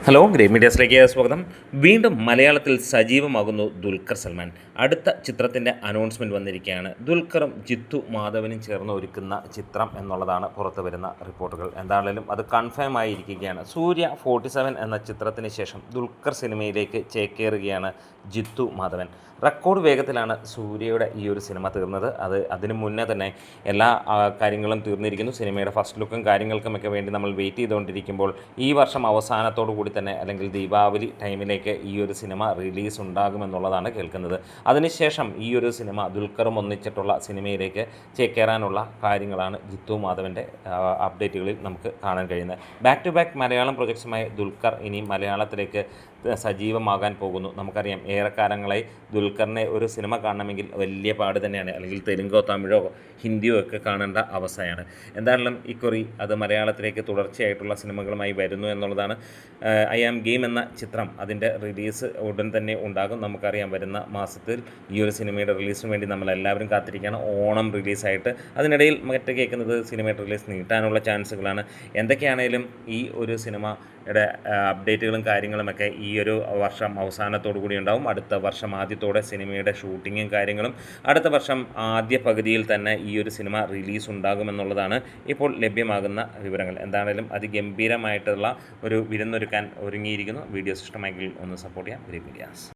Hello great മീഡിയാസിലേക്ക് സ്വാഗതം. വീണ്ടും മലയാളത്തിൽ സജീവമാകുന്നു ദുൽഖർ സൽമാൻ. അടുത്ത ചിത്രത്തിൻ്റെ അനൗൺസ്മെൻറ്റ് വന്നിരിക്കുകയാണ്. ദുൽഖറും ജിത്തു മാധവനും ചേർന്ന് ഒരുക്കുന്ന ചിത്രം എന്നുള്ളതാണ് പുറത്തു വരുന്ന റിപ്പോർട്ടുകൾ. എന്താണെങ്കിലും അത് കൺഫേം ആയിരിക്കുകയാണ്. സൂര്യ 47 എന്ന ചിത്രത്തിന് ശേഷം ദുൽഖർ സിനിമയിലേക്ക് ചേക്കേറുകയാണ് ജിത്തു മാധവൻ. റെക്കോർഡ് വേഗത്തിലാണ് സൂര്യയുടെ ഈ ഒരു സിനിമ തീർന്നത്. അതിനു മുന്നേ തന്നെ എല്ലാ കാര്യങ്ങളും തീർന്നിരിക്കുന്നു. സിനിമയുടെ ഫസ്റ്റ് ലുക്കും കാര്യങ്ങൾക്കുമൊക്കെ വേണ്ടി നമ്മൾ വെയിറ്റ് ചെയ്തുകൊണ്ടിരിക്കുമ്പോൾ ഈ വർഷം അവസാനത്തോടു കൂടി തന്നെ അല്ലെങ്കിൽ ദീപാവലി ടൈമിലേക്ക് ഈ ഒരു സിനിമ റിലീസ് ഉണ്ടാകുമെന്നുള്ളതാണ് കേൾക്കുന്നത്. അതിനുശേഷം ഈ ഒരു സിനിമ ദുൽഖറും ഒന്നിച്ചിട്ടുള്ള സിനിമയിലേക്ക് ചേക്കേറാനുള്ള കാര്യങ്ങളാണ് ജിത്തു മാധവൻ്റെ അപ്ഡേറ്റുകളിൽ നമുക്ക് കാണാൻ കഴിയുന്നത്. ബാക്ക് ടു ബാക്ക് മലയാളം പ്രൊജക്ട്സുമായി ദുൽഖർ ഇനി മലയാളത്തിലേക്ക് സജീവമാകാൻ പോകുന്നു. നമുക്കറിയാം ഏറെക്കാലങ്ങളായി ദുൽഖറിനെ ഒരു സിനിമ കാണണമെങ്കിൽ വലിയ പാട് തന്നെയാണ്. അല്ലെങ്കിൽ തെലുങ്കോ തമിഴോ ഹിന്ദിയോ ഒക്കെ കാണേണ്ട അവസ്ഥയാണ്. എന്തായാലും ഇക്കുറി അത് മലയാളത്തിലേക്ക് തുടർച്ചയായിട്ടുള്ള സിനിമകളുമായി വരുന്നു എന്നുള്ളതാണ്. ഐ ആം ഗെയിം എന്ന ചിത്രം അതിൻ്റെ റിലീസ് ഉടൻ തന്നെ ഉണ്ടാകും. നമുക്കറിയാം വരുന്ന മാസത്തിൽ ഈ ഒരു സിനിമയുടെ റിലീസിന് വേണ്ടി നമ്മളെല്ലാവരും കാത്തിരിക്കുകയാണ്. ഓണം റിലീസായിട്ട് അതിനിടയിൽ മറ്റു കേൾക്കുന്നത് സിനിമയുടെ റിലീസ് നീട്ടാനുള്ള ചാൻസുകളാണ്. എന്തൊക്കെയാണെങ്കിലും ഈ ഒരു സിനിമയുടെ അപ്ഡേറ്റുകളും കാര്യങ്ങളുമൊക്കെ ഈ ഒരു വർഷം അവസാനത്തോടു കൂടി ഉണ്ടാവും. അടുത്ത വർഷം ആദ്യത്തോടെ സിനിമയുടെ ഷൂട്ടിങ്ങും കാര്യങ്ങളും അടുത്ത വർഷം ആദ്യ പകുതിയിൽ തന്നെ ഈ ഒരു സിനിമ റിലീസ് ഉണ്ടാകുമെന്നുള്ളതാണ് ഇപ്പോൾ ലഭ്യമാകുന്ന വിവരങ്ങൾ. എന്താണെങ്കിലും അതിഗംഭീരമായിട്ടുള്ള ഒരു വിരുന്നൊരുക്കാൻ ഒരുങ്ങിയിരിക്കുന്നു. വീഡിയോസ് ഇഷ്ടമായെങ്കിൽ ഒന്ന് സപ്പോർട്ട് ചെയ്യാം. Great medias.